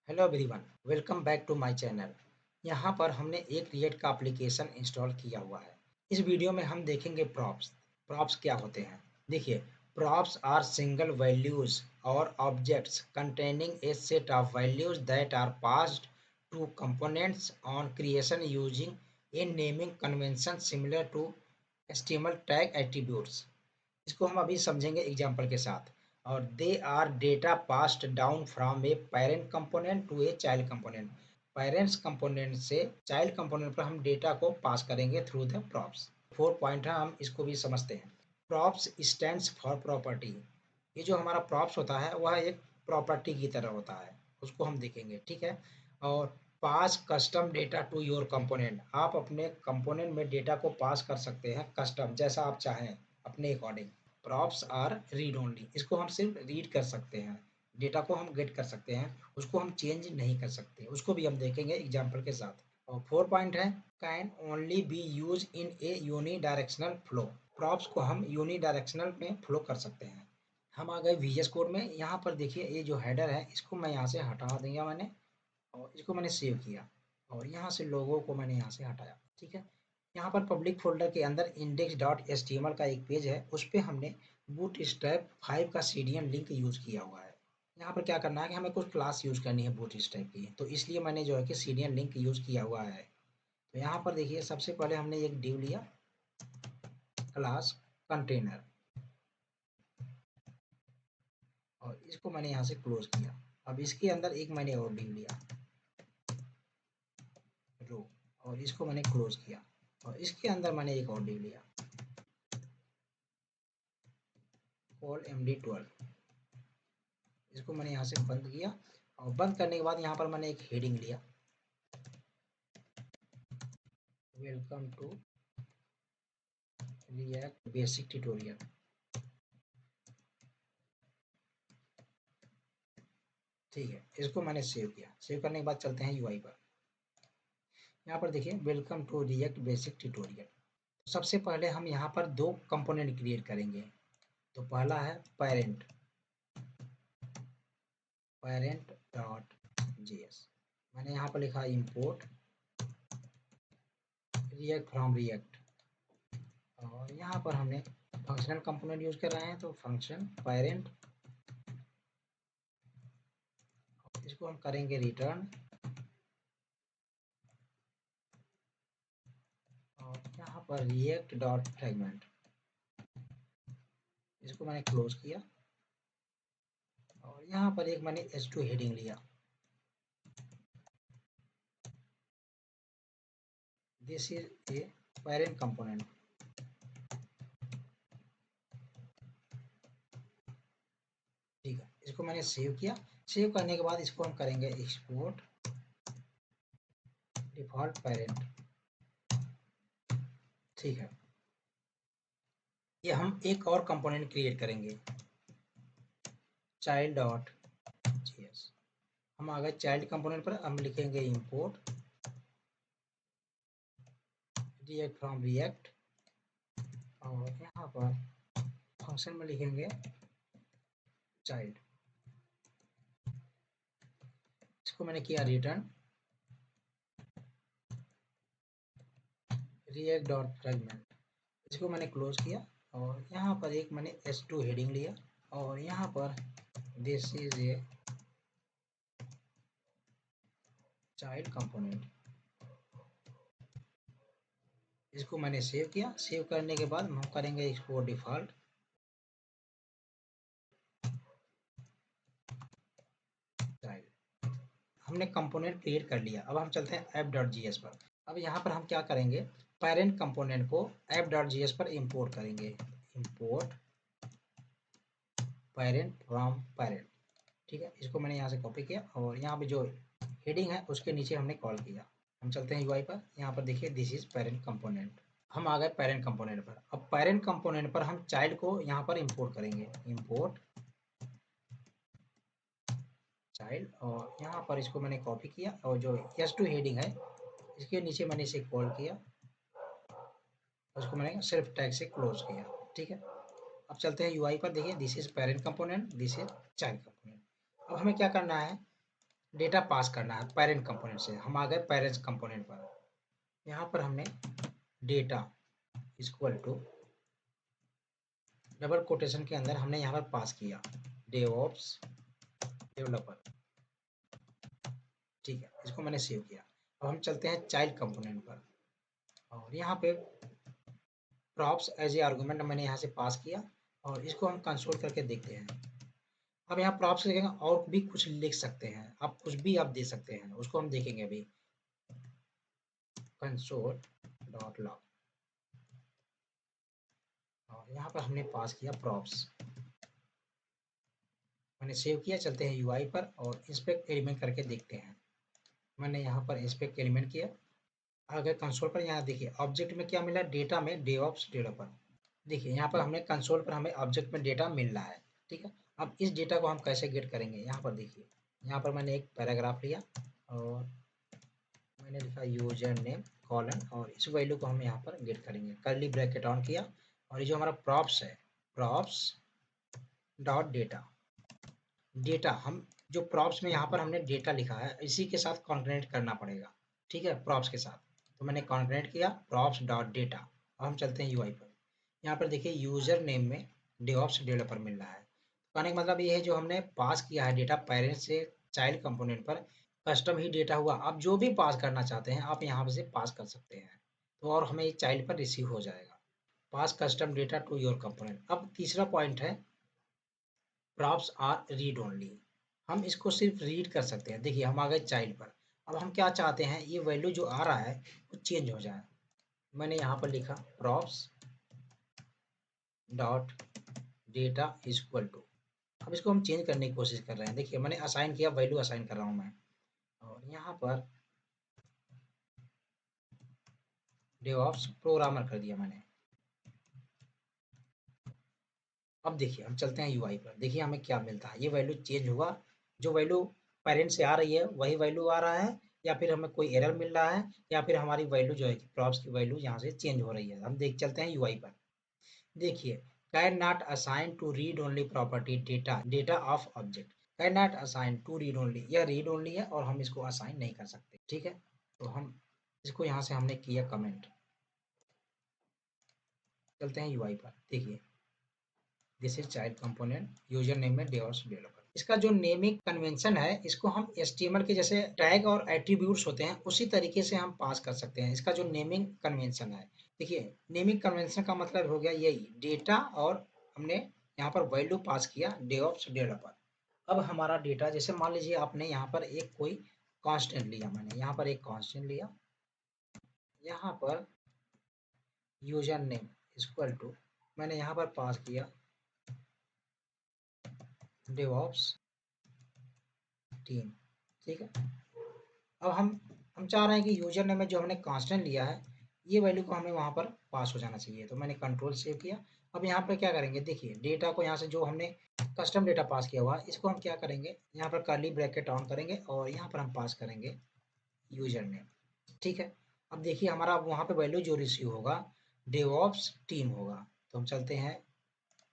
Hello everyone, welcome back to my channel. यहाँ पर हमने एक रिएक्ट का एप्लीकेशन इंस्टॉल किया हुआ है। इस वीडियो में हम देखेंगे प्रॉप्स। प्रॉप्स क्या होते हैं? देखिए, प्रॉप्स आर सिंगल वैल्यूज और objects containing a set of values that are passed to components on creation using a naming convention similar to HTML tag attributes. इसको हम अभी समझेंगे एग्जाम्पल के साथ। और they are data passed down from a parent component to a child component. Parents component से child component पर हम डेटा को पास करेंगे थ्रू द प्रॉप्स। 4 पॉइंट है, हम इसको भी समझते हैं। Props stands for property. ये जो हमारा प्रॉप्स होता है वह एक प्रॉपर्टी की तरह होता है, उसको हम देखेंगे, ठीक है। और pass custom data to your component. आप अपने कंपोनेंट में डेटा को पास कर सकते हैं कस्टम, जैसा आप चाहें अपने according. Props are read only. इसको हम सिर्फ रीड कर सकते हैं, डेटा को हम गेट कर सकते हैं, उसको हम चेंज नहीं कर सकते। उसको भी हम देखेंगे एग्जाम्पल के साथ। और 4 पॉइंट है, can only be use in a unidirectional flow. Props को हम यूनी डायरेक्शनल में फ्लो कर सकते हैं। हम आ गए वीएस कोड में। यहाँ पर देखिए, ये जो हेडर है इसको मैं यहाँ से हटा दिया मैंने, और इसको मैंने सेव किया, और यहाँ से लोगों को मैंने यहाँ से हटाया, ठीक है। यहाँ पर पब्लिक फ़ोल्डर के अंदर index.html का एक पेज है, उस पे हमने बूटस्ट्रैप 5 का सीडीएन लिंक यूज़ किया हुआ है। यहाँ पर क्या करना है कि हमें कुछ क्लास यूज़ करनी है बूटस्ट्रैप की, तो इसलिए मैंने जो है कि सीडीएन लिंक यूज़ किया हुआ है। तो यहाँ पर देखिए, सबसे पहले हमने एक डिव लिया, क्लास कंटेनर, और इसको मैंने यहाँ से क्लोज़ किया। अब इसके अंदर एक मैंने और डिव लिया, रो, और इसको मैंने क्लोज़ किया। और इसके अंदर मैंने एक और डिव लिया, कॉल md12, इसको मैंने यहाँ से बंद किया। और बंद करने के बाद यहाँ पर मैंने एक हेडिंग लिया, welcome to React basic tutorial. ठीक है, इसको मैंने सेव किया। सेव करने के बाद चलते हैं यूआई पर। यहाँ पर देखिए, welcome to React basic tutorial. सबसे पहले हम यहाँ पर दो कंपोनेंट क्रिएट करेंगे। तो पहला है पेरेंट, पेरेंट डॉट जेएस। मैंने यहाँ पर लिखा इंपोर्ट रिएक्ट फ्रॉम रिएक्ट, और यहाँ पर हमने फंक्शनल कंपोनेंट यूज कर रहे हैं, तो फंक्शन पेरेंट, इसको हम करेंगे रिटर्न। और यहाँ पर रिएक्ट डॉट फ्रेगमेंट, इसको मैंने क्लोज किया। और यहाँ पर एक मैंने h2 हेडिंग लिया, this is a parent component. ठीक है, इसको मैंने सेव किया। सेव करने के बाद इसको हम करेंगे एक्सपोर्ट डिफॉल्ट पेरेंट। ठीक है, ये हम एक और कंपोनेंट क्रिएट करेंगे, चाइल्ड डॉट जेएस। हम आ गए चाइल्ड कंपोनेंट पर। हम लिखेंगे इंपोर्ट रिएक्ट फ्रॉम रिएक्ट, और यहाँ पर फंक्शन में लिखेंगे चाइल्ड। इसको मैंने किया रिटर्न रिएक्ट डॉट फ्रेगमेंट, इसको मैंने क्लोज किया। और यहाँ पर एक मैंने h2 हेडिंग लिया, और यहाँ पर this is a child component, इसको मैंने सेव किया। सेव करने के बाद हम करेंगे एक्सपोर्ट डिफॉल्ट। चाइल्ड, हमने कंपोनेंट क्रिएट कर लिया। अब हम चलते हैं app.js पर। अब यहाँ पर हम क्या करेंगे, पेरेंट कंपोनेंट को app.js पर इंपोर्ट करेंगे। Import parent from parent. ठीक है, इसको मैंने यहाँ से कॉपी किया, और यहाँ पे जो हेडिंग है उसके नीचे हमने कॉल किया। हम चलते हैं यूआई पर। यहाँ पर देखिए, दिस इज पेरेंट कंपोनेंट। हम आ गए पेरेंट कंपोनेंट पर। अब पेरेंट कंपोनेंट पर हम चाइल्ड को यहाँ पर इंपोर्ट करेंगे, इंपोर्ट चाइल्ड। और यहाँ पर इसको मैंने कॉपी किया, और जो h2 हेडिंग है इसके नीचे मैंने इसे कॉल किया, उसको मैंने सिर्फ टैग से क्लोज किया। ठीक है, अब चलते हैं यूआई पर। देखिए, this is parent component, this is child component. अब हमें क्या करना है, डेटा पास करना है पेरेंट कंपोनेंट से। हम आ गए पेरेंट्स कंपोनेंट पर। यहाँ पर हमने data equal to double quotation के अंदर हमने यहाँ पर पास किया डेवऑप्स डेवलपर। ठीक है, इसको मैंने सेव किया। अब हम चलते हैं चाइल्ड कंपोनेंट पर और यहाँ पे प्रॉप्स एज ए आर्गुमेंट मैंने यहाँ से पास किया और इसको हम कंसोल करके देखते हैं। अब यहाँ प्रॉप्स लिखेंगे और भी कुछ लिख सकते हैं, आप कुछ भी आप दे सकते हैं, उसको हम देखेंगे अभी। कंसोल डॉट लॉग और यहाँ पर हमने पास किया प्रॉप्स, मैंने सेव किया। चलते हैं यूआई पर और इंस्पेक्ट एलिमेंट करके देखते हैं। मैंने यहाँ पर इंस्पेक्ट एलिमेंट किया। अगर कंसोल पर यहाँ देखिए ऑब्जेक्ट में क्या मिला, डेटा में डेवऑप्स डेवलपर। देखिए यहाँ पर हमने कंसोल पर हमें ऑब्जेक्ट में डेटा मिल रहा है। ठीक है, अब इस डेटा को हम कैसे गेट करेंगे, यहाँ पर देखिए। यहाँ पर मैंने एक पैराग्राफ लिया और मैंने लिखा यूजर नेम कॉलन और इस वैल्यू को हम यहाँ पर गेट करेंगे। कर्ली ब्रैकेट ऑन किया और ये जो हमारा प्रॉप्स है, प्रॉप्स डॉट डेटा, डेटा हम जो प्रॉप्स में यहाँ पर हमने डेटा लिखा है इसी के साथ कॉन्करेंट करना पड़ेगा। ठीक है, प्रॉप्स के साथ। तो मैंने कॉन्करेंट किया प्रॉप्स डॉट डेटा। अब हम चलते हैं यूआई पर। यहाँ पर देखिए यूजर नेम में डेवऑप्स डेवलपर मिल रहा है। कहने का मतलब ये है जो हमने पास किया है डेटा पेरेंट्स से चाइल्ड कंपोनेंट पर कस्टम ही डेटा हुआ। आप जो भी पास करना चाहते हैं आप यहाँ से पास कर सकते हैं, तो और हमें चाइल्ड पर रिसीव हो जाएगा। Pass custom data to your component. अब तीसरा पॉइंट है प्रॉप्स आर रीड ओनली। हम इसको सिर्फ रीड कर सकते हैं। देखिए हम आ गए चाइल्ड पर। अब हम क्या चाहते हैं, ये वैल्यू जो आ रहा है वो चेंज हो जाए। मैंने यहाँ पर लिखा props dot data equal to. अब इसको हम चेंज करने की कोशिश कर रहे हैं। देखिए मैंने असाइन किया, वैल्यू असाइन कर रहा हूँ मैं और यहाँ पर डेवऑप्स प्रोग्रामर कर दिया मैंने। अब देखिए हम चलते हैं यूआई पर। देखिए हमें क्या मिलता है, ये वैल्यू चेंज हुआ। जो वैल्यू पेरेंट से आ रही है वही वैल्यू आ रहा है, या फिर हमें कोई एरर मिल रहा है, या फिर हमारी वैल्यू जो है प्रॉप्स की वैल्यू यहाँ से चेंज हो रही है। हम देख चलते हैं यूआई पर। देखिए cannot assign to read only property data data of object. Cannot assign to read only, यह रीड ओनली है और हम इसको असाइन नहीं कर सकते। ठीक है, तो हम इसको यहाँ से हमने किया कमेंट। चलते हैं यूआई पर। देखिए this is child component, user name में डेवऑप्स डेवलपर। इसका जो नेमिंग कन्वेंशन है इसको हम एचटीएमएल के जैसे टैग और एट्रीब्यूट्स होते हैं उसी तरीके से हम पास कर सकते हैं। इसका जो नेमिंग कन्वेंशन है, देखिए नेमिंग कन्वेंशन का मतलब हो गया यही डेटा और हमने यहाँ पर वैल्यू पास किया डेवऑप्स डेवलपर। अब हमारा डेटा जैसे मान लीजिए आपने यहाँ पर एक कोई कांस्टेंट लिया, मैंने यहाँ पर एक कांस्टेंट लिया, यहाँ पर यूजर नेम इक्वल टू मैंने यहाँ पर पास किया डेवऑप्स टीम। ठीक है, अब हम चाह रहे हैं कि यूजर नेम में जो हमने कांस्टेंट लिया है ये वैल्यू को हमें वहाँ पर पास हो जाना चाहिए। तो मैंने कंट्रोल सेव किया। अब यहाँ पर क्या करेंगे, देखिए डेटा को यहाँ से जो हमने कस्टम डेटा पास किया हुआ है इसको हम क्या करेंगे, यहाँ पर कर्ली ब्रैकेट ऑन करेंगे और यहाँ पर हम पास करेंगे यूजर नेम। ठीक है, अब देखिए हमारा वहाँ पे वैल्यू जो रिसीव होगा डेवऑप्स टीम होगा। तो हम चलते हैं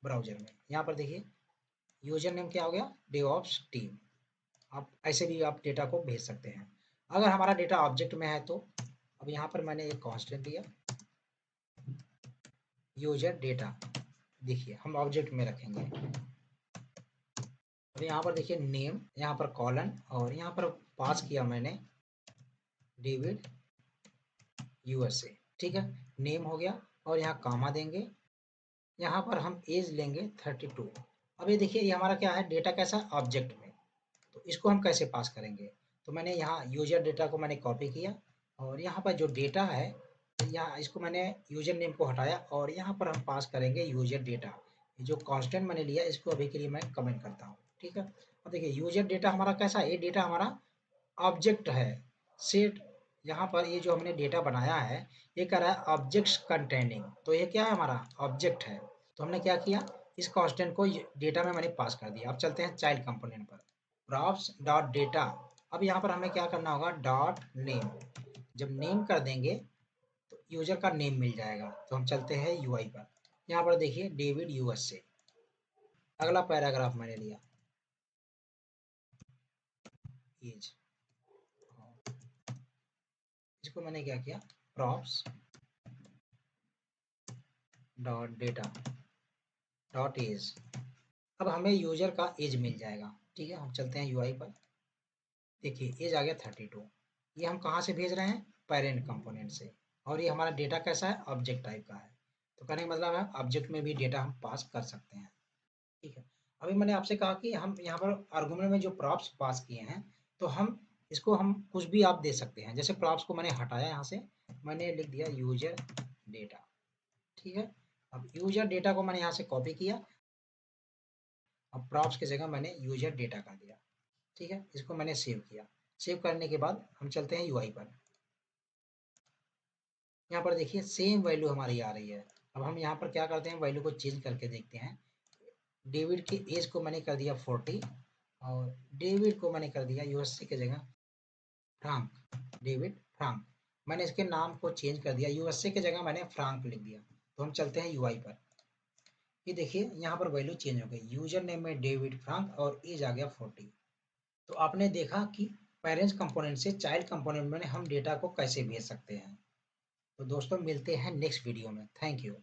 ब्राउजर में। यहाँ पर देखिए यूजर नेम क्या हो गया, डेवऑप्स टीम। आप ऐसे भी आप डेटा को भेज सकते हैं। अगर हमारा डेटा ऑब्जेक्ट में है तो अब यहाँ पर मैंने एक कांस्टेंट लिया यूजर डेटा, देखिए हम ऑब्जेक्ट में रखेंगे। अब यहाँ पर देखिए नेम, यहाँ पर कॉलन और यहाँ पर पास किया मैंने डेविड यूएसए। ठीक है, नेम हो गया और यहाँ कामा देंगे, यहाँ पर हम एज लेंगे 32। अब ये देखिए ये हमारा क्या है, डेटा कैसा ऑब्जेक्ट में। तो इसको हम कैसे पास करेंगे, तो मैंने यहाँ यूजर डेटा को मैंने कॉपी किया और यहाँ पर जो डेटा है यहाँ इसको मैंने यूजर नेम को हटाया और यहाँ पर हम पास करेंगे यूजर डेटा। जो कांस्टेंट मैंने लिया इसको अभी के लिए मैं कमेंट करता हूँ। ठीक है, अब देखिए यूजर डेटा हमारा कैसा है, ये डेटा हमारा ऑब्जेक्ट है सेट। यहाँ पर ये जो हमने डेटा बनाया है ये कर रहा है ऑब्जेक्ट्स कंटेनिंग, तो ये क्या है हमारा ऑब्जेक्ट है। तो हमने क्या किया, इस कांस्टेंट को डेटा में मैंने पास कर दिया। अब चलते हैं चाइल्ड कंपोनेंट पर, प्रॉप्स डॉट डेटा। अब यहाँ पर हमें क्या करना होगा, डॉट नेम। जब नेम कर देंगे तो यूजर का नेम मिल जाएगा। तो हम चलते हैं यूआई पर। यहाँ पर देखिए डेविड यूएसए। अगला पैराग्राफ मैंने लिया एज। इसको मैंने क्या किया, props dot data dot age. अब हमें यूजर का एज मिल जाएगा। ठीक है, हम चलते हैं यूआई पर। देखिए एज आ गया 32। ये हम कहाँ से भेज रहे हैं, पेरेंट कंपोनेंट से। और ये हमारा डेटा कैसा है, ऑब्जेक्ट टाइप का है। तो कहने का मतलब है ऑब्जेक्ट में भी डेटा हम पास कर सकते हैं। ठीक है, अभी मैंने आपसे कहा कि हम यहाँ पर आर्गुमेंट में जो प्रॉप्स पास किए हैं, तो हम इसको हम कुछ भी आप दे सकते हैं। जैसे प्रॉप्स को मैंने हटाया यहाँ से, मैंने लिख दिया यूजर डेटा। ठीक है, अब यूजर डेटा को मैंने यहाँ से कॉपी किया, अब प्रॉप्स की जगह मैंने यूजर डेटा का दिया। ठीक है, इसको मैंने सेव किया। सेव करने के बाद हम चलते हैं यूआई पर। यहाँ पर देखिए सेम वैल्यू हमारी आ रही है। अब हम यहाँ पर क्या करते हैं, वैल्यू को चेंज करके देखते हैं। डेविड की एज को मैंने कर दिया 40 और डेविड को मैंने कर दिया यूएसए की जगह फ्रांक, डेविड फ्रांक। मैंने इसके नाम को चेंज कर दिया, यूएसए की जगह मैंने फ्रांक लिख दिया। तो हम चलते हैं यूआई पर। ये देखिए यहाँ पर वैल्यू चेंज हो गई, यूजर नेम में डेविड फ्रांक और एज आ गया 40। तो आपने देखा कि पेरेंट्स कंपोनेंट से चाइल्ड कंपोनेंट में हम डेटा को कैसे भेज सकते हैं। तो दोस्तों मिलते हैं नेक्स्ट वीडियो में। Thank you.